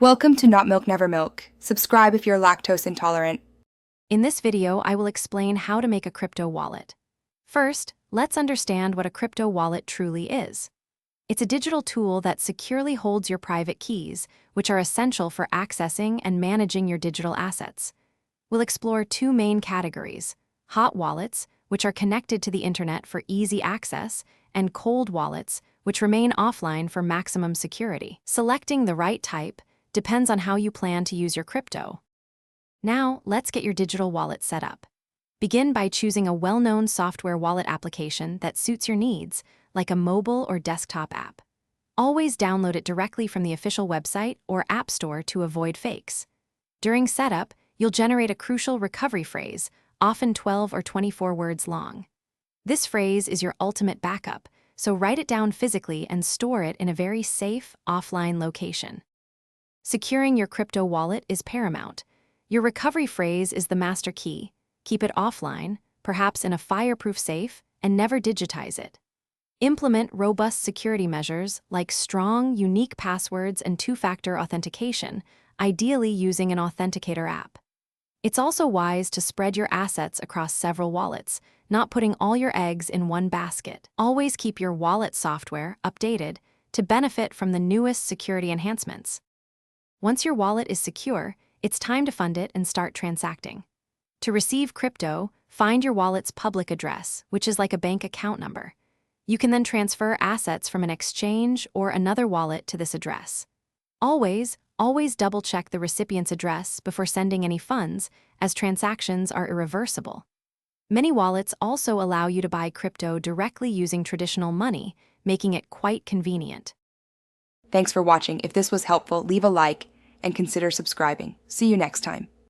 Welcome to Not Milk Never Milk. Subscribe if you're lactose intolerant. In this video, I will explain how to make a crypto wallet. First, let's understand what a crypto wallet truly is. It's a digital tool that securely holds your private keys, which are essential for accessing and managing your digital assets. We'll explore two main categories: hot wallets, which are connected to the internet for easy access, and cold wallets, which remain offline for maximum security. Selecting the right type depends on how you plan to use your crypto. Now, let's get your digital wallet set up. Begin by choosing a well-known software wallet application that suits your needs, like a mobile or desktop app. Always download it directly from the official website or app store to avoid fakes. During setup, you'll generate a crucial recovery phrase, often 12 or 24 words long. This phrase is your ultimate backup, so write it down physically and store it in a very safe, offline location. Securing your crypto wallet is paramount. Your recovery phrase is the master key. Keep it offline, perhaps in a fireproof safe, and never digitize it. Implement robust security measures like strong, unique passwords and two-factor authentication, ideally using an authenticator app. It's also wise to spread your assets across several wallets, not putting all your eggs in one basket. Always keep your wallet software updated to benefit from the newest security enhancements. Once your wallet is secure, it's time to fund it and start transacting. To receive crypto, find your wallet's public address, which is like a bank account number. You can then transfer assets from an exchange or another wallet to this address. Always double-check the recipient's address before sending any funds, as transactions are irreversible. Many wallets also allow you to buy crypto directly using traditional money, making it quite convenient. Thanks for watching. If this was helpful, leave a like and consider subscribing. See you next time.